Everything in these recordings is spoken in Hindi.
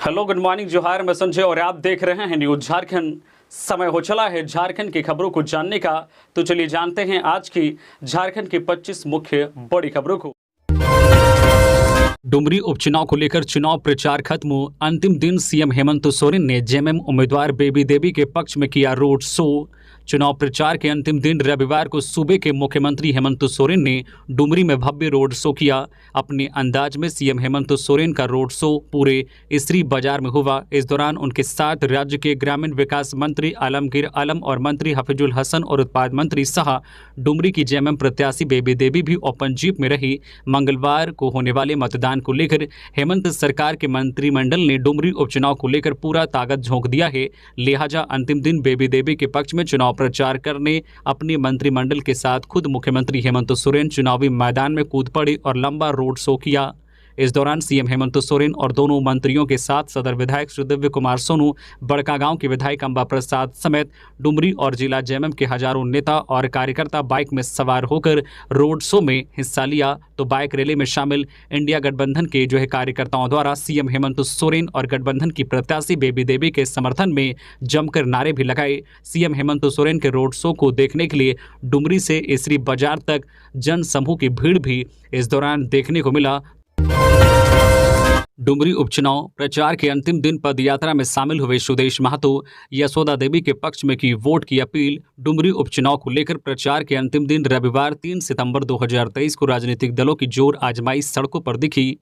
हेलो, गुड मॉर्निंग, जोहार। मैं संजय और आप देख रहे हैं न्यूज झारखंड। समय हो चला है झारखंड की खबरों को जानने का, तो चलिए जानते हैं आज की झारखंड की 25 मुख्य बड़ी खबरों को। डुमरी उपचुनाव को लेकर चुनाव प्रचार खत्म। अंतिम दिन सीएम हेमंत सोरेन ने जेएमएम उम्मीदवार बेबी देवी के पक्ष में किया रोड शो। चुनाव प्रचार के अंतिम दिन रविवार को सूबे के मुख्यमंत्री हेमंत सोरेन ने डुमरी में भव्य रोड शो किया। अपने अंदाज में सीएम हेमंत सोरेन का रोड शो पूरे इसरी बाजार में हुआ। इस दौरान उनके साथ राज्य के ग्रामीण विकास मंत्री आलमगीर आलम और मंत्री हफीजुल हसन और उत्पाद मंत्री शाह, डुमरी की जेएमएम प्रत्याशी बेबी देवी भी ओपन जीप में रही। मंगलवार को होने वाले मतदान को लेकर हेमंत सरकार के मंत्रिमंडल ने डुमरी उपचुनाव को लेकर पूरा ताकत झोंक दिया है। लिहाजा अंतिम दिन बेबी देवी के पक्ष में चुनाव प्रचार करने अपने मंत्रिमंडल के साथ खुद मुख्यमंत्री हेमंत सोरेन चुनावी मैदान में कूद पड़े और लंबा रोड शो किया। इस दौरान सीएम हेमंत सोरेन और दोनों मंत्रियों के साथ सदर विधायक श्री दिव्य कुमार सोनू, बड़कागांव के विधायक अंबा प्रसाद समेत डुमरी और जिला जेएमएम के हजारों नेता और कार्यकर्ता बाइक में सवार होकर रोड शो में हिस्सा लिया। तो बाइक रैली में शामिल इंडिया गठबंधन के कार्यकर्ताओं द्वारा सीएम हेमंत सोरेन और गठबंधन की प्रत्याशी बेबी देवी के समर्थन में जमकर नारे भी लगाए। सीएम हेमंत सोरेन के रोड शो को देखने के लिए डुमरी से इसरी बाजार तक जन समूह की भीड़ भी इस दौरान देखने को मिला। डुमरी उपचुनाव प्रचार के अंतिम दिन पदयात्रा में शामिल हुए सुदेश महतो, यशोदा देवी के पक्ष में की वोट की अपील। डुमरी उपचुनाव को लेकर प्रचार के अंतिम दिन रविवार 3 सितंबर 2023 को राजनीतिक दलों की जोर आजमाई सड़कों पर दिखी।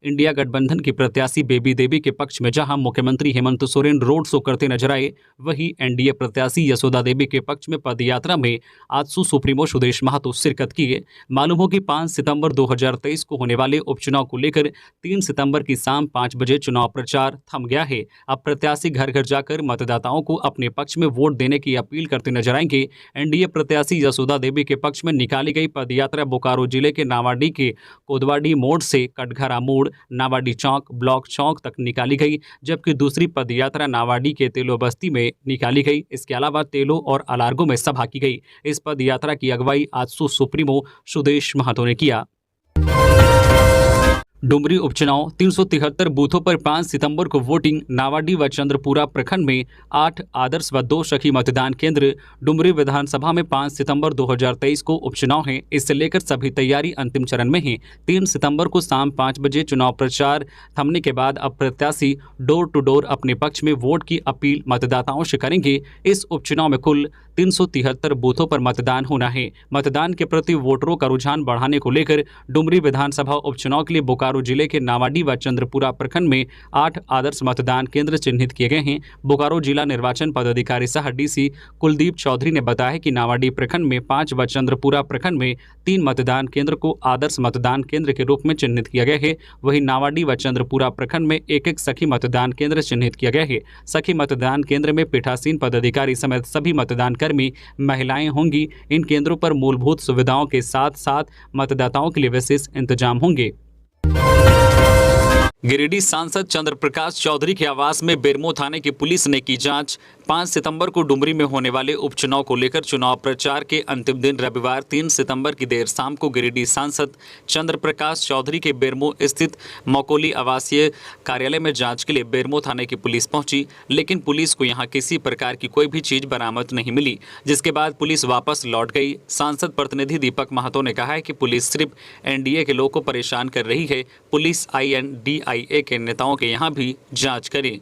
इंडिया गठबंधन की प्रत्याशी बेबी देवी के पक्ष में जहां मुख्यमंत्री हेमंत सोरेन रोड शो करते नजर आए, वहीं एनडीए प्रत्याशी यशोदा देवी के पक्ष में पदयात्रा में आजसू सुप्रीमो सुदेश महतो शिरकत किए। मालूम हो कि 5 सितंबर 2023 को होने वाले उपचुनाव को लेकर 3 सितंबर की शाम 5 बजे चुनाव प्रचार थम गया है। अब प्रत्याशी घर घर जाकर मतदाताओं को अपने पक्ष में वोट देने की अपील करते नजर आएंगे। एनडीए प्रत्याशी यशोदा देवी के पक्ष में निकाली गई पदयात्रा बोकारो जिले के नावाडी के कोदवाडी मोड़ से कटघरा मोड़, नावाडी चौक, ब्लॉक चौक तक निकाली गई, जबकि दूसरी पदयात्रा नावाडी के तेलो बस्ती में निकाली गई। इसके अलावा तेलो और अलार्गो में सभा की गई। इस पदयात्रा की अगुवाई आजसू सुप्रीमो सुदेश महतो ने किया। डुमरी उपचुनाव 373 बूथों पर 5 सितंबर को वोटिंग। नावाडी व चंद्रपुरा प्रखंड में 8 आदर्श व 2 सखी मतदान केंद्र। डुमरी विधानसभा में 5 सितंबर 2023 को उपचुनाव है। इससे लेकर सभी तैयारी अंतिम चरण में है। 3 सितंबर को शाम 5 बजे चुनाव प्रचार थमने के बाद अब प्रत्याशी डोर टू डोर अपने पक्ष में वोट की अपील मतदाताओं से करेंगे। इस उपचुनाव में कुल 373 बूथों पर मतदान होना है। मतदान के प्रति वोटरों का रुझान बढ़ाने को लेकर डुमरी विधानसभा उपचुनाव के लिए बोकारो जिले के नावाडी व चंद्रपुरा प्रखंड में 8 आदर्श मतदान केंद्र चिन्हित किए गए हैं। बोकारो जिला निर्वाचन पदाधिकारी सह डीसी कुलदीप चौधरी ने बताया कि नावाडी प्रखंड में 5 व चंद्रपुरा प्रखंड में 3 मतदान केंद्र को आदर्श मतदान केंद्र के रूप में चिन्हित किया गया है। वहीं नावाडी व चंद्रपुरा प्रखंड में 1-1 सखी मतदान केंद्र चिन्हित किया गया है। सखी मतदान केंद्र में पीठासीन पदाधिकारी समेत सभी मतदान कर्मी महिलाएं होंगी। इन केंद्रों पर मूलभूत सुविधाओं के साथ साथ मतदाताओं के लिए विशेष इंतजाम होंगे। गिरिडीह सांसद चंद्र प्रकाश चौधरी के आवास में बेरमो थाने की पुलिस ने की जांच। 5 सितंबर को डुमरी में होने वाले उपचुनाव को लेकर चुनाव प्रचार के अंतिम दिन रविवार 3 सितंबर की देर शाम को गिरिडीह सांसद चंद्र प्रकाश चौधरी के बेरमो स्थित मकोली आवासीय कार्यालय में जांच के लिए बेरमो थाने की पुलिस पहुंची, लेकिन पुलिस को यहां किसी प्रकार की कोई भी चीज बरामद नहीं मिली, जिसके बाद पुलिस वापस लौट गई। सांसद प्रतिनिधि दीपक महतो ने कहा है कि पुलिस सिर्फ एनडीए के लोगों को परेशान कर रही है। पुलिस INDIA के नेताओं के यहाँ भी जांच करे।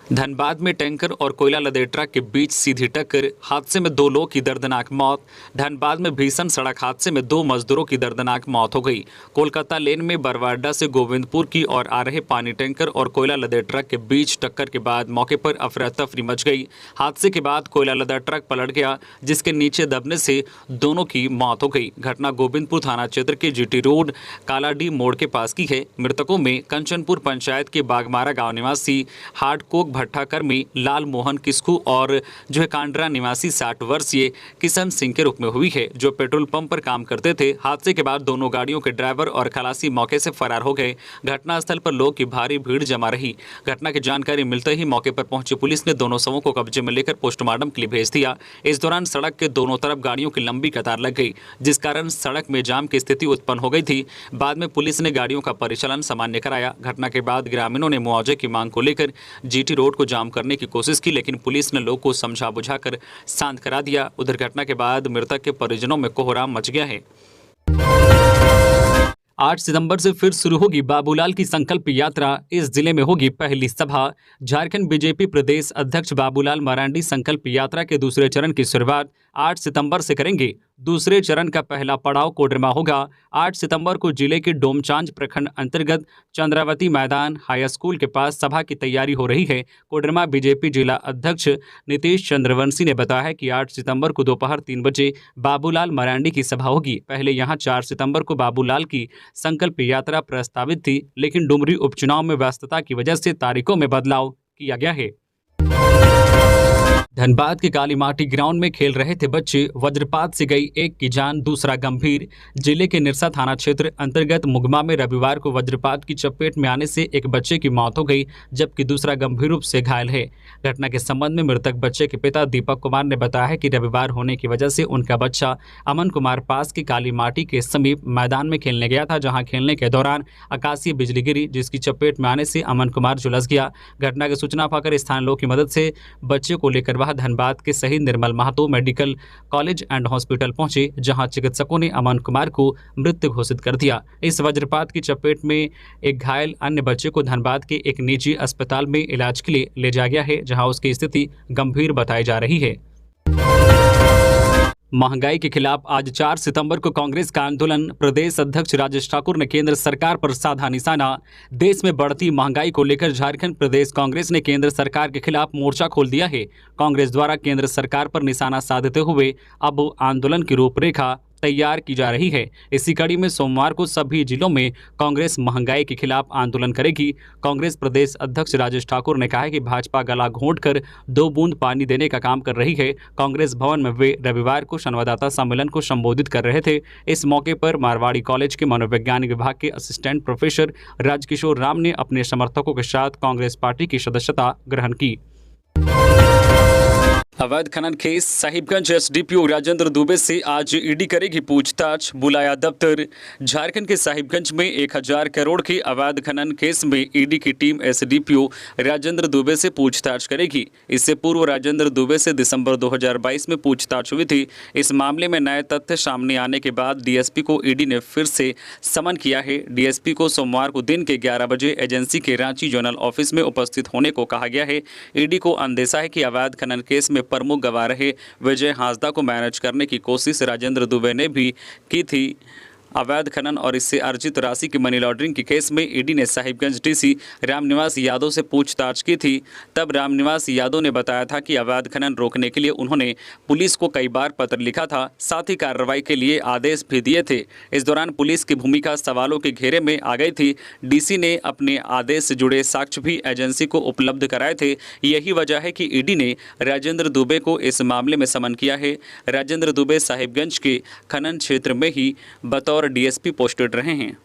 धनबाद में टैंकर और कोयला लदे ट्रक के बीच सीधी टक्कर, हादसे में 2 लोगों की दर्दनाक मौत। धनबाद में भीषण सड़क हादसे में 2 मजदूरों की दर्दनाक मौत हो गई। कोलकाता लेन में बरवाडा से गोविंदपुर की ओर आ रहे पानी टैंकर और कोयला लदे ट्रक के बीच टक्कर के बाद मौके पर अफरा तफरी मच गई। हादसे के बाद कोयला लदा ट्रक पलट गया, जिसके नीचे दबने से दोनों की मौत हो गई। घटना गोविंदपुर थाना क्षेत्र के GT रोड कालाडी मोड़ के पास की है। मृतकों में कंचनपुर पंचायत के बागमारा गाँव निवासी हार्डकोक भट्टा कर्मी लाल मोहन किस्कू और जो है कांडरा निवासी 60 वर्षीय किशन सिंह के रूप में हुई है, जो पेट्रोल पंप पर काम करते थे। हादसे के बाद दोनों गाड़ियों के ड्राइवर और खलासी मौके से फरार हो गए। घटनास्थल पर लोग की भारी भीड़ जमा रही। घटना की जानकारी मिलते ही मौके पर पहुंची पुलिस ने दोनों शवों को कब्जे में लेकर पोस्टमार्टम के लिए भेज दिया। इस दौरान सड़क के दोनों तरफ गाड़ियों की लंबी कतार लग गई, जिस कारण सड़क में जाम की स्थिति उत्पन्न हो गई थी। बाद में पुलिस ने गाड़ियों का परिचालन सामान्य कराया। घटना के बाद ग्रामीणों ने मुआवजे की मांग को लेकर जीटी रोड को जाम करने की कोशिश की, लेकिन पुलिस ने लोग को समझा बुझाकर शांत करा दिया। उधर घटना के बाद मृतक के परिजनों में कोहराम मच गया है। 8 सितंबर से फिर शुरू होगी बाबूलाल की संकल्प यात्रा। इस जिले में होगी पहली सभा। झारखंड बीजेपी प्रदेश अध्यक्ष बाबूलाल मरांडी संकल्प यात्रा के दूसरे चरण की शुरुआत 8 सितंबर से करेंगे। दूसरे चरण का पहला पड़ाव कोडरमा होगा। 8 सितंबर को जिले के डोमचांच प्रखंड अंतर्गत चंद्रावती मैदान हाई स्कूल के पास सभा की तैयारी हो रही है। कोडरमा बीजेपी जिला अध्यक्ष नीतीश चंद्रवंशी ने बताया कि 8 सितंबर को दोपहर 3 बजे बाबूलाल मरांडी की सभा होगी। पहले यहां 4 सितंबर को बाबूलाल की संकल्प यात्रा प्रस्तावित थी, लेकिन डुमरी उपचुनाव में व्यस्तता की वजह से तारीखों में बदलाव किया गया है। धनबाद के काली माटी ग्राउंड में खेल रहे थे बच्चे, वज्रपात से गई एक की जान, दूसरा गंभीर। जिले के निरसा थाना क्षेत्र अंतर्गत मुगमा में रविवार को वज्रपात की चपेट में आने से एक बच्चे की मौत हो गई, जबकि दूसरा गंभीर रूप से घायल है। घटना के संबंध में मृतक बच्चे के पिता दीपक कुमार ने बताया है कि रविवार होने की वजह से उनका बच्चा अमन कुमार पास की काली माटी के समीप मैदान में खेलने गया था, जहाँ खेलने के दौरान आकाशीय बिजली गिरी, जिसकी चपेट में आने से अमन कुमार झुलस गया। घटना की सूचना पाकर स्थानीय लोगों की मदद से बच्चे को लेकर वह धनबाद के Shaheed Nirmal Mahto medical college and hospital पहुंचे, जहां चिकित्सकों ने अमन कुमार को मृत घोषित कर दिया। इस वज्रपात की चपेट में एक घायल अन्य बच्चे को धनबाद के एक निजी अस्पताल में इलाज के लिए ले जाया गया है, जहां उसकी स्थिति गंभीर बताई जा रही है। महंगाई के खिलाफ आज 4 सितंबर को कांग्रेस का आंदोलन। प्रदेश अध्यक्ष राजेश ठाकुर ने केंद्र सरकार पर साधा निशाना। देश में बढ़ती महंगाई को लेकर झारखंड प्रदेश कांग्रेस ने केंद्र सरकार के खिलाफ मोर्चा खोल दिया है। कांग्रेस द्वारा केंद्र सरकार पर निशाना साधते हुए अब आंदोलन की रूपरेखा तैयार की जा रही है। इसी कड़ी में सोमवार को सभी जिलों में कांग्रेस महंगाई के खिलाफ आंदोलन करेगी। कांग्रेस प्रदेश अध्यक्ष राजेश ठाकुर ने कहा है कि भाजपा गला घोंटकर 2 बूंद पानी देने का काम कर रही है। कांग्रेस भवन में वे रविवार को संवाददाता सम्मेलन को संबोधित कर रहे थे। इस मौके पर मारवाड़ी कॉलेज के मनोविज्ञान विभाग के असिस्टेंट प्रोफेसर राजकिशोर राम ने अपने समर्थकों के साथ कांग्रेस पार्टी की सदस्यता ग्रहण की। अवैध खनन केस। साहिबगंज एसडीपीओ राजेंद्र दुबे से आज ईडी करेगी पूछताछ, बुलाया दफ्तर। झारखंड के साहिबगंज में 1000 करोड़ के अवैध खनन केस में ईडी की टीम एसडीपीओ राजेंद्र दुबे से पूछताछ करेगी। इससे पूर्व राजेंद्र दुबे से दिसंबर 2022 में पूछताछ हुई थी। इस मामले में नए तथ्य सामने आने के बाद डीएसपी को ईडी ने फिर से समन किया है। डीएसपी को सोमवार को दिन के 11 बजे एजेंसी के रांची जोनल ऑफिस में उपस्थित होने को कहा गया है। ईडी को अंदेशा है कि अवैध खनन केस में प्रमुख गवाह रहे विजय हांसदा को मैनेज करने की कोशिश राजेंद्र दुबे ने भी की थी। अवैध खनन और इससे अर्जित राशि की मनी लॉन्ड्रिंग के केस में ईडी ने साहिबगंज डीसी रामनिवास यादव से पूछताछ की थी। तब रामनिवास यादव ने बताया था कि अवैध खनन रोकने के लिए उन्होंने पुलिस को कई बार पत्र लिखा था, साथ ही कार्रवाई के लिए आदेश भी दिए थे। इस दौरान पुलिस की भूमिका सवालों के घेरे में आ गई थी। डीसी ने अपने आदेश से जुड़े साक्ष्य भी एजेंसी को उपलब्ध कराए थे। यही वजह है कि ईडी ने राजेंद्र दुबे को इस मामले में समन किया है। राजेंद्र दुबे साहिबगंज के खनन क्षेत्र में ही बतौर डीएसपी पोस्टेड रहे हैं।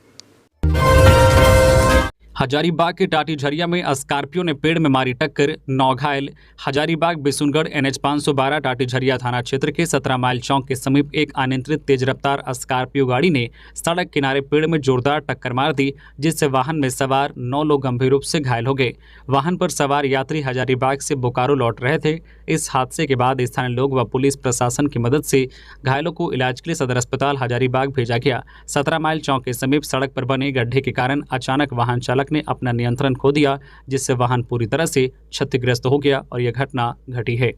हजारीबाग के टाटीझरिया में स्कॉर्पियो ने पेड़ में मारी टक्कर, 9 घायल। हजारीबाग बिशुनगढ़ NH 512 टाटीझरिया थाना क्षेत्र के 17 माइल चौक के समीप एक अनियंत्रित तेज रफ्तार स्कॉर्पियो गाड़ी ने सड़क किनारे पेड़ में जोरदार टक्कर मार दी, जिससे वाहन में सवार 9 लोग गंभीर रूप से घायल हो गए। वाहन पर सवार यात्री हजारीबाग से बोकारो लौट रहे थे। इस हादसे के बाद स्थानीय लोग व पुलिस प्रशासन की मदद से घायलों को इलाज के लिए सदर अस्पताल हजारीबाग भेजा गया। 17 माइल चौक के समीप सड़क पर बने गड्ढे के कारण अचानक वाहन चालक ने अपना नियंत्रण खो दिया, जिससे वाहन पूरी तरह से क्षतिग्रस्त हो गया और यह घटना घटी है।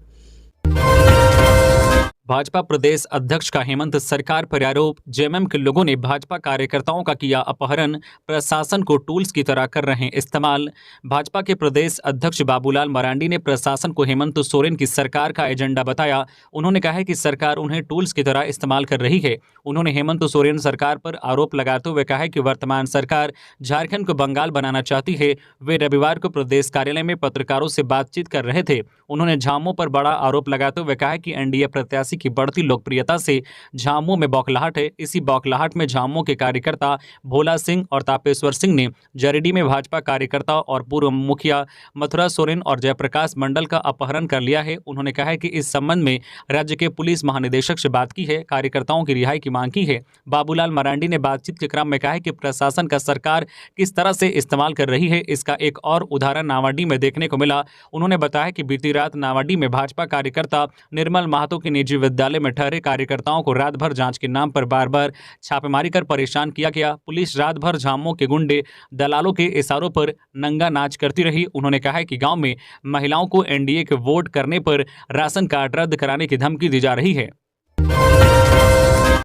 भाजपा प्रदेश अध्यक्ष का हेमंत सरकार पर आरोप। जेएमएम के लोगों ने भाजपा कार्यकर्ताओं का किया अपहरण, प्रशासन को टूल्स की तरह कर रहे हैं इस्तेमाल। भाजपा के प्रदेश अध्यक्ष बाबूलाल मरांडी ने प्रशासन को हेमंत सोरेन की सरकार का एजेंडा बताया। उन्होंने कहा है कि सरकार उन्हें टूल्स की तरह इस्तेमाल कर रही है। उन्होंने हेमंत सोरेन सरकार पर आरोप लगाते हुए कहा है कि वर्तमान सरकार झारखंड को बंगाल बनाना चाहती है। वे रविवार को प्रदेश कार्यालय में पत्रकारों से बातचीत कर रहे थे। उन्होंने झामुमो पर बड़ा आरोप लगाते हुए कहा कि एनडीए प्रत्याशी की बढ़ती लोकप्रियता से झामुमो में बौखलाहट है। इसी बौखलाहट में झामुमो के कार्यकर्ता भोला सिंह और तापेश्वर सिंह ने जरीडी में भाजपा कार्यकर्ता और पूर्व मुखिया मथुरा सोरेन और जयप्रकाश मंडल का अपहरण कर लिया है। उन्होंने कहा है कि इस संबंध में राज्य के पुलिस महानिदेशक से बात की है, कार्यकर्ताओं की रिहाई की मांग की है। बाबूलाल मरांडी ने बातचीत के क्रम में कहा है कि प्रशासन का सरकार किस तरह से इस्तेमाल कर रही है, इसका एक और उदाहरण नावाडीह में देखने को मिला। उन्होंने बताया कि बीती रात नावाडीह में भाजपा कार्यकर्ता निर्मल महतो के निजी विद्यालय में ठहरे कार्यकर्ताओं को रात भर जांच के नाम पर बार बार छापेमारी कर परेशान किया गया। पुलिस रात भर झामुमो के गुंडे दलालों के इशारों पर नंगा नाच करती रही। उन्होंने कहा है कि गांव में महिलाओं को एनडीए के वोट करने पर राशन कार्ड रद्द कराने की धमकी दी जा रही है।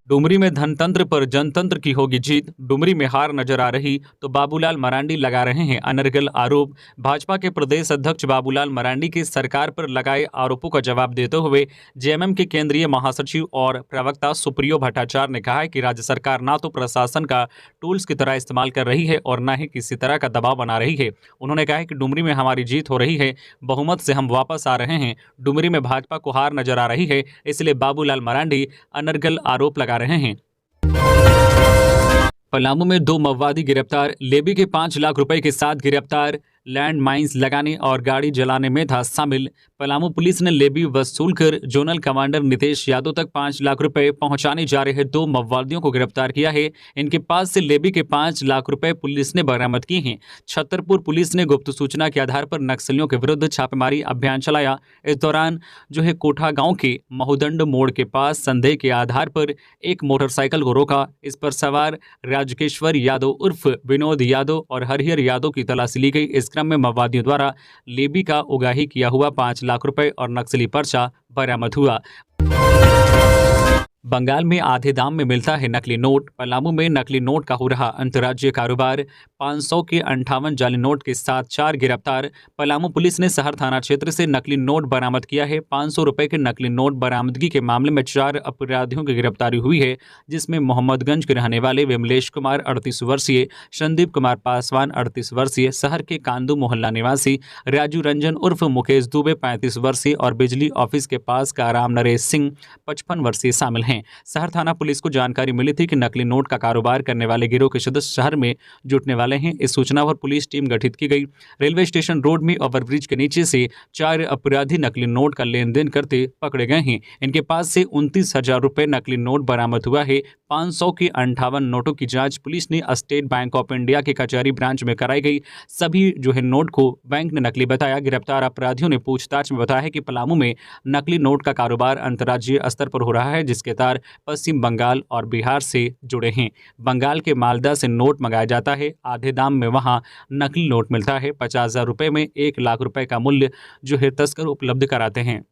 डुमरी में धनतंत्र पर जनतंत्र की होगी जीत, डुमरी में हार नजर आ रही तो बाबूलाल मरांडी लगा रहे हैं अनर्गल आरोप। भाजपा के प्रदेश अध्यक्ष बाबूलाल मरांडी के सरकार पर लगाए आरोपों का जवाब देते हुए जेएमएम के केंद्रीय महासचिव और प्रवक्ता सुप्रियो भट्टाचार्य ने कहा है कि राज्य सरकार ना तो प्रशासन का टूल्स की तरह इस्तेमाल कर रही है और न ही किसी तरह का दबाव बना रही है। उन्होंने कहा है कि डुमरी में हमारी जीत हो रही है, बहुमत से हम वापस आ रहे हैं। डुमरी में भाजपा को हार नजर आ रही है, इसलिए बाबूलाल मरांडी अनर्गल आरोप लगा रहे हैं। पलामू में 2 माओवादी गिरफ्तार, लेबी के 5 लाख रुपए के साथ गिरफ्तार। लैंड माइंस लगाने और गाड़ी जलाने में था शामिल। पलामू पुलिस ने लेबी वसूलकर जोनल कमांडर नितेश यादव तक 5 लाख रुपए पहुंचाने जा रहे 2 माओवादियों को गिरफ्तार किया है। इनके पास से लेबी के 5 लाख रुपए पुलिस ने बरामद किए हैं। छतरपुर पुलिस ने गुप्त सूचना के आधार पर नक्सलियों के विरुद्ध छापेमारी अभियान चलाया। इस दौरान कोठा गांव के महुदंड मोड़ के पास संदेह के आधार पर एक मोटरसाइकिल को रोका। इस पर सवार राजकेश्वर यादव उर्फ विनोद यादव और हरिहर यादव की तलाशी ली गई। इस क्रम में माओवादियों द्वारा लेबी का उगाही किया हुआ 5 लाख रुपए और नक्सली पर्चा बरामद हुआ। बंगाल में आधे दाम में मिलता है नकली नोट, पलामू में नकली नोट का हो रहा अंतर्राज्यीय कारोबार। 500 के 58 जाली नोट के साथ 4 गिरफ्तार। पलामू पुलिस ने शहर थाना क्षेत्र से नकली नोट बरामद किया है। 500 रुपए के नकली नोट बरामदगी के मामले में 4 अपराधियों की गिरफ्तारी हुई है, जिसमें मोहम्मदगंज के रहने वाले विमलेश कुमार 38 वर्षीय, संदीप कुमार पासवान 38 वर्षीय, शहर के कांदू मोहल्ला निवासी राजू रंजन उर्फ मुकेश दुबे 35 वर्षीय और बिजली ऑफिस के पास का राम नरेश सिंह 55 वर्षीय शामिल हैं। शहर थाना पुलिस को जानकारी मिली थी कि नकली नोट का कारोबार करने वाले गिरोह के सदस्य शहर में जुटने वाले हैं। इस सूचना पर पुलिस टीम गठित की गई। रेलवे स्टेशन रोड में ओवरब्रिज के नीचे से 4 अपराधी नकली नोट का लेन देन करते पकड़े गए हैं। इनके पास से 29,000 रुपए नकली नोट बरामद हुआ है। 500 के 58 नोटों की जांच पुलिस ने स्टेट बैंक ऑफ इंडिया के कचहरी ब्रांच में कराई गई। सभी नोट को बैंक ने नकली बताया। गिरफ्तार अपराधियों ने पूछताछ में बताया कि पलामू में नकली नोट का कारोबार अंतर्राज्यीय स्तर पर हो रहा है, जिसके तार पश्चिम बंगाल और बिहार से जुड़े हैं। बंगाल के मालदा से नोट मंगाया जाता है, आधे दाम में वहां नकली नोट मिलता है। 50,000 रुपए में 1 लाख रुपए का मूल्य तस्कर उपलब्ध कराते हैं।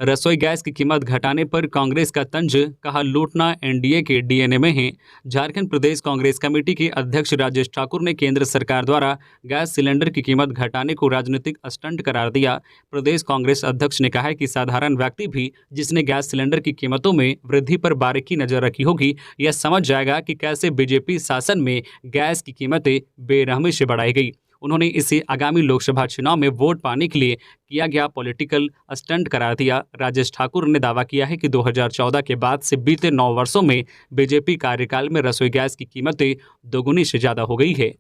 रसोई गैस की कीमत घटाने पर कांग्रेस का तंज, कहा लूटना एनडीए के डीएनए में है। झारखंड प्रदेश कांग्रेस कमेटी के अध्यक्ष राजेश ठाकुर ने केंद्र सरकार द्वारा गैस सिलेंडर की कीमत घटाने को राजनीतिक स्टंट करार दिया। प्रदेश कांग्रेस अध्यक्ष ने कहा है कि साधारण व्यक्ति भी जिसने गैस सिलेंडर की कीमतों में वृद्धि पर बारीकी नजर रखी होगी, यह समझ जाएगा कि कैसे बीजेपी शासन में गैस की कीमतें बेरहमी से बढ़ाई गई। उन्होंने इसे आगामी लोकसभा चुनाव में वोट पाने के लिए किया गया पॉलिटिकल स्टंट करार दिया। राजेश ठाकुर ने दावा किया है कि 2014 के बाद से बीते 9 वर्षों में बीजेपी कार्यकाल में रसोई गैस की कीमतें दोगुनी से ज़्यादा हो गई है।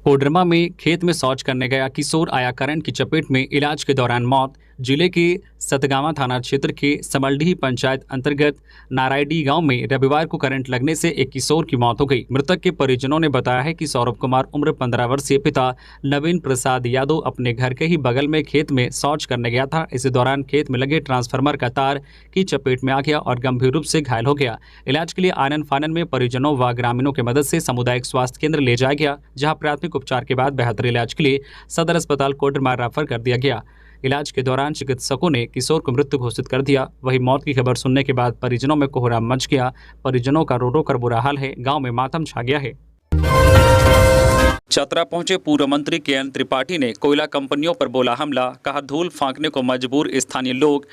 कोडरमा में खेत में शौच करने गया किशोर आया करंट की चपेट में, इलाज के दौरान मौत। जिले के सतगावा थाना क्षेत्र के समलडीह पंचायत अंतर्गत नारायडी गांव में रविवार को करंट लगने से एक किशोर की मौत हो गई। मृतक के परिजनों ने बताया है कि सौरभ कुमार उम्र 15 वर्षीय पिता नवीन प्रसाद यादव अपने घर के ही बगल में खेत में शौच करने गया था। इसी दौरान खेत में लगे ट्रांसफार्मर का तार की चपेट में आ गया और गंभीर रूप से घायल हो गया। इलाज के लिए आनन फानन में परिजनों व ग्रामीणों की मदद से सामुदायिक स्वास्थ्य केंद्र ले जाया गया, जहाँ प्राथमिक उपचार के बाद बेहतर इलाज के लिए सदर अस्पताल कोडरमा रेफर कर दिया गया। इलाज के दौरान चिकित्सकों ने किशोर को मृत घोषित कर दिया। वहीं मौत की खबर सुनने के बाद परिजनों में कोहराम मच गया। परिजनों का रो रो कर बुरा हाल है। गांव में मातम छा गया है। चतरा पहुंचे पूर्व मंत्री के.एन. त्रिपाठी ने कोयला कंपनियों पर बोला हमला, कहा धूल फांकने को मजबूर स्थानीय लोग।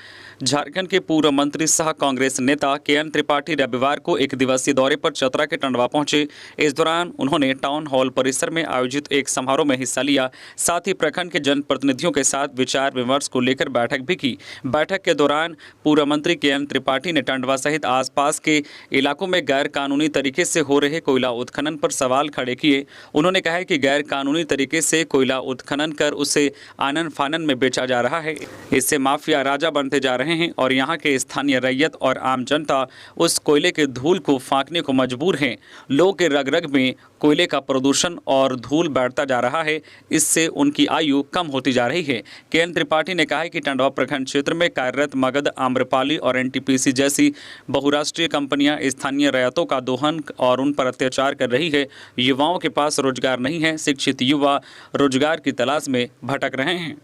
झारखंड के पूर्व मंत्री सह कांग्रेस नेता के.एन. त्रिपाठी रविवार को एक दिवसीय दौरे पर चतरा के टंडवा पहुंचे। इस दौरान उन्होंने टाउन हॉल परिसर में आयोजित एक समारोह में हिस्सा लिया। साथ ही प्रखंड के जनप्रतिनिधियों के साथ विचार विमर्श को लेकर बैठक भी की। बैठक के दौरान पूर्व मंत्री के.एन. त्रिपाठी ने टंडवा सहित आसपास के इलाकों में गैर कानूनी तरीके से हो रहे कोयला उत्खनन पर सवाल खड़े किए। उन्होंने कहा कि गैर कानूनी तरीके से कोयला उत्खनन कर उसे आनन फानन में बेचा जा रहा है। इससे माफिया राजा बनते जा रहे हैं और यहाँ के स्थानीय रैयत और आम जनता उस कोयले के धूल को फांकने को मजबूर हैं। लोगों के रग रग में कोयले का प्रदूषण और धूल बैठता जा रहा है। इससे उनकी आयु कम होती जा रही है। के.एन. त्रिपाठी ने कहा कि टंडवा प्रखंड क्षेत्र में कार्यरत मगध, आम्रपाली और एनटीपीसी जैसी बहुराष्ट्रीय कंपनियां स्थानीय रैयतों का दोहन और उन पर अत्याचार कर रही है। युवाओं के पास रोजगार नहीं है। शिक्षित युवा रोजगार की तलाश में भटक रहे हैं।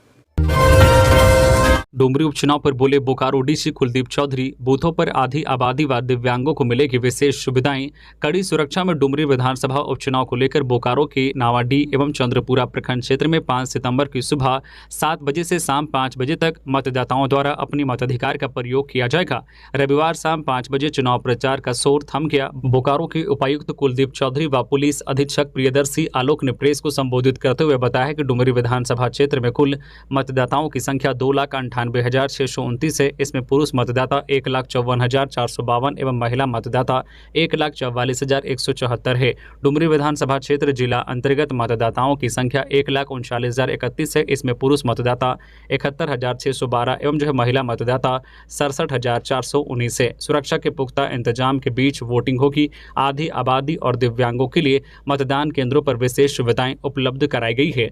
डुमरी उपचुनाव पर बोले बोकारो डीसी कुलदीप चौधरी, बूथों पर आधी आबादी व दिव्यांगों को मिलेगी विशेष सुविधाएं। कड़ी सुरक्षा में डुमरी विधानसभा उपचुनाव को लेकर बोकारो के नावाडीह एवं चंद्रपुरा प्रखंड क्षेत्र में 5 सितंबर की सुबह 7 बजे से शाम 5 बजे तक मतदाताओं द्वारा अपने मताधिकार का प्रयोग किया जाएगा। रविवार शाम 5 बजे चुनाव प्रचार का शोर थम गया। बोकारो के उपायुक्त कुलदीप चौधरी व पुलिस अधीक्षक प्रियदर्शी आलोक ने प्रेस को संबोधित करते हुए बताया कि डुमरी विधानसभा क्षेत्र में कुल मतदाताओं की संख्या 2,98,629 है। इसमें पुरुष मतदाता 1,54,452 एवं महिला मतदाता 1,44,174 है। डुमरी विधानसभा क्षेत्र जिला अंतर्गत मतदाताओं की संख्या 1,39,31 है। इसमें पुरुष मतदाता 71,612 एवं महिला मतदाता 67,419 है। सुरक्षा के पुख्ता इंतजाम के बीच वोटिंग होगी। आधी आबादी और दिव्यांगों के लिए मतदान केंद्रों पर विशेष सुविधाएं उपलब्ध कराई गई है।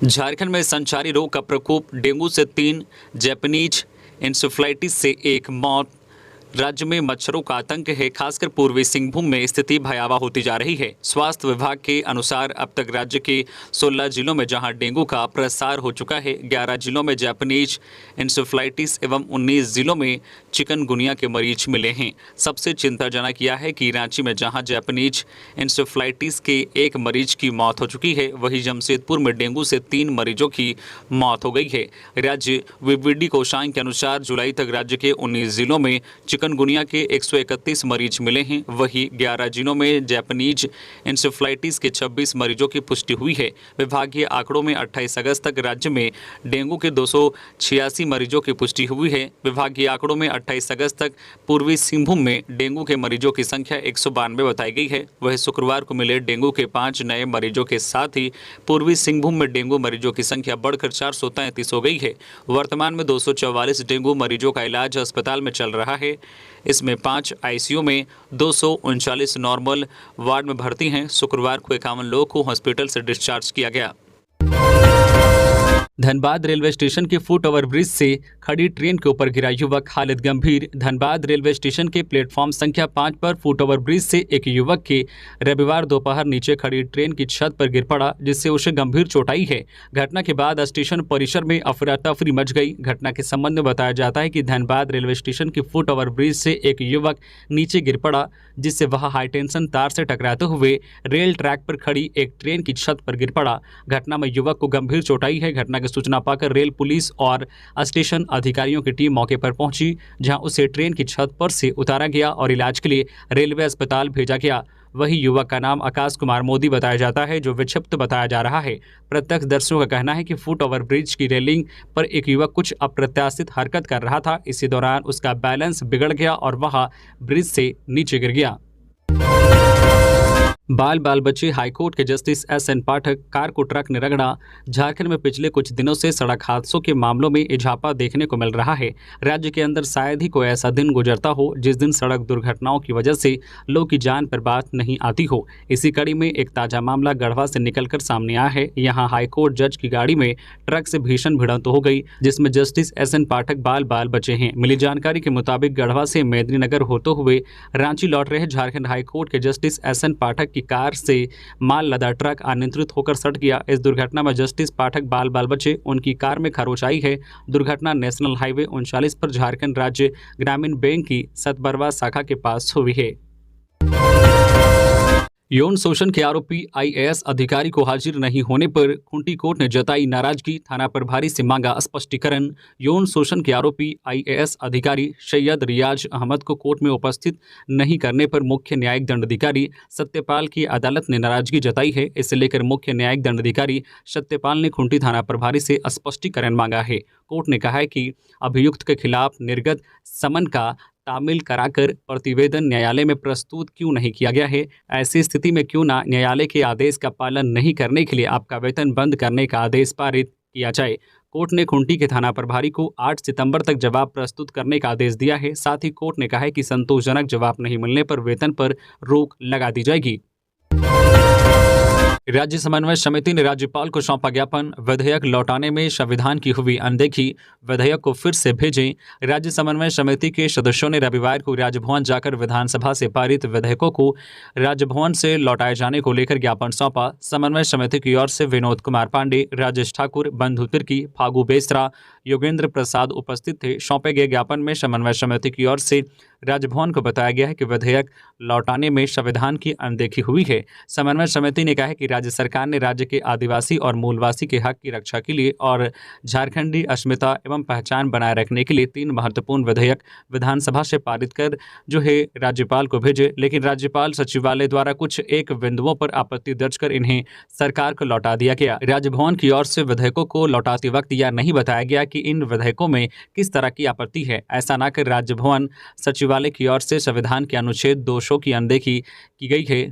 झारखंड में संचारी रोग का प्रकोप, डेंगू से 3, जापानीज इंसेफ्लाइटिस से 1 मौत। राज्य में मच्छरों का आतंक है। खासकर पूर्वी सिंहभूम में स्थिति भयावह होती जा रही है। स्वास्थ्य विभाग के अनुसार अब तक राज्य के 16 जिलों में जहां डेंगू का प्रसार हो चुका है, 11 जिलों में जापानीज इंसेफ्लाइटिस एवं 19 जिलों में चिकनगुनिया के मरीज मिले हैं। सबसे चिंताजनक यह है कि रांची में जहां जापानीज इंसेफ्लाइटिस के 1 मरीज की मौत हो चुकी है, वहीं जमशेदपुर में डेंगू से 3 मरीजों की मौत हो गई है। राज्य विविडी कोषांग के अनुसार जुलाई तक राज्य के 19 जिलों में चिकनगुनिया के 131 मरीज मिले हैं। वहीं 11 जिलों में जापानीज इंसेफ्लाइटिस के 26 मरीजों की पुष्टि हुई है। विभागीय आंकड़ों में 28 अगस्त तक राज्य में डेंगू के 286 मरीजों की पुष्टि हुई है। विभागीय आंकड़ों में 28 अगस्त तक पूर्वी सिंहभूम में डेंगू के मरीजों की संख्या 192 बताई गई है। वहीं शुक्रवार को मिले डेंगू के 5 नए मरीजों के साथ ही पूर्वी सिंहभूम में डेंगू मरीजों की संख्या बढ़कर 433 हो गई है। वर्तमान में 244 डेंगू मरीजों का इलाज अस्पताल में चल रहा है। इसमें 5 आईसीयू में 239 नॉर्मल वार्ड में भर्ती हैं। शुक्रवार को 51 लोगों को हॉस्पिटल से डिस्चार्ज किया गया। धनबाद रेलवे स्टेशन के फुट ओवर ब्रिज से खड़ी ट्रेन के ऊपर गिरा युवक, हालत गंभीर। धनबाद रेलवे स्टेशन के प्लेटफॉर्म संख्या 5 पर फुट ओवर ब्रिज से एक युवक के रविवार दोपहर नीचे खड़ी ट्रेन की छत पर गिर पड़ा, जिससे उसे गंभीर चोट आई है। घटना के बाद स्टेशन परिसर में अफरा तफरी मच गई। घटना के संबंध में बताया जाता है कि धनबाद रेलवे स्टेशन के फुट ओवर ब्रिज से एक युवक नीचे गिर पड़ा, जिससे वह हाईटेंशन तार से टकराते हुए रेल ट्रैक पर खड़ी एक ट्रेन की छत पर गिर पड़ा। घटना में युवक को गंभीर चोट आई है। घटना की सूचना पाकर रेल पुलिस और स्टेशन अधिकारियों की टीम मौके पर पहुंची, जहां उसे ट्रेन की छत पर से उतारा गया और इलाज के लिए रेलवे अस्पताल भेजा गया। वही युवक का नाम आकाश कुमार मोदी बताया जाता है, जो विक्षिप्त बताया जा रहा है। प्रत्यक्षदर्शियों का कहना है कि फुट ओवर ब्रिज की रेलिंग पर एक युवक कुछ अप्रत्याशित हरकत कर रहा था। इसी दौरान उसका बैलेंस बिगड़ गया और वह ब्रिज से नीचे गिर गया। बाल बच्चे हाईकोर्ट के जस्टिस एस.एन. पाठक, कार को ट्रक ने रगड़ा। झारखंड में पिछले कुछ दिनों से सड़क हादसों के मामलों में इजाफा देखने को मिल रहा है। राज्य के अंदर शायद ही कोई ऐसा दिन गुजरता हो जिस दिन सड़क दुर्घटनाओं की वजह से लोग की जान पर बात नहीं आती हो। इसी कड़ी में एक ताजा मामला गढ़वा से निकलकर सामने आया है। यहाँ हाईकोर्ट जज की गाड़ी में ट्रक से भीषण भिड़ंत हो गई, जिसमें जस्टिस एस.एन. पाठक बाल बचे हैं। मिली जानकारी के मुताबिक गढ़वा से मेदिनीनगर होते हुए रांची लौट रहे झारखंड हाईकोर्ट के जस्टिस एस.एन. पाठक की कार से माल लदा ट्रक अनियंत्रित होकर सट गया। इस दुर्घटना में जस्टिस पाठक बाल बाल बचे, उनकी कार में खरोंच आई है। दुर्घटना नेशनल हाईवे 39 पर झारखंड राज्य ग्रामीण बैंक की सतबरवा शाखा के पास हुई है। यौन शोषण के आरोपी आईएएस अधिकारी को हाजिर नहीं होने पर खूंटी कोर्ट ने जताई नाराजगी, थाना प्रभारी से मांगा स्पष्टीकरण। यौन शोषण के आरोपी आईएएस अधिकारी सैयद रियाज अहमद को कोर्ट में उपस्थित नहीं करने पर मुख्य न्यायिक दंडाधिकारी सत्यपाल की अदालत ने नाराजगी जताई है। इसे लेकर मुख्य न्यायिक दंडाधिकारी सत्यपाल ने खूंटी थाना प्रभारी से स्पष्टीकरण मांगा है। कोर्ट ने कहा है कि अभियुक्त के खिलाफ निर्गत समन का तामील कराकर प्रतिवेदन न्यायालय में प्रस्तुत क्यों नहीं किया गया है। ऐसी स्थिति में क्यों ना न्यायालय के आदेश का पालन नहीं करने के लिए आपका वेतन बंद करने का आदेश पारित किया जाए। कोर्ट ने खूंटी के थाना प्रभारी को 8 सितंबर तक जवाब प्रस्तुत करने का आदेश दिया है। साथ ही कोर्ट ने कहा है कि संतोषजनक जवाब नहीं मिलने पर वेतन पर रोक लगा दी जाएगी। राज्य समन्वय समिति ने राज्यपाल को सौंपा ज्ञापन, विधेयक लौटाने में संविधान की हुई अनदेखी, विधेयक को फिर से भेजें। राज्य समन्वय समिति के सदस्यों ने रविवार को राजभवन जाकर विधानसभा से पारित विधेयकों को राजभवन से लौटाए जाने को लेकर ज्ञापन सौंपा। समन्वय समिति की ओर से विनोद कुमार पांडे, राजेश ठाकुर, बंधु तिर्की, फागू बेसरा, योगेंद्र प्रसाद उपस्थित थे। सौंपे गए ज्ञापन में समन्वय समिति की ओर से राजभवन को बताया गया है कि विधेयक लौटाने में संविधान की अनदेखी हुई है। समन्वय समिति ने कहा है कि राज्य सरकार ने राज्य के आदिवासी और मूलवासी के हक की रक्षा के लिए और झारखंडी अस्मिता एवं पहचान बनाए रखने के लिए 3 महत्वपूर्ण विधेयक विधानसभा से पारित कर जो है राज्यपाल को भेजे, लेकिन राज्यपाल सचिवालय द्वारा कुछ एक बिंदुओं पर आपत्ति दर्ज कर इन्हें सरकार को लौटा दिया गया। राजभवन की ओर से विधेयकों को लौटाते वक्त यह नहीं बताया गया कि इन विधेयकों में किस तरह की आपत्ति है। ऐसा न कर राजभवन सचिवालय की ओर से संविधान के अनुच्छेद 200 की अनदेखी की गई है।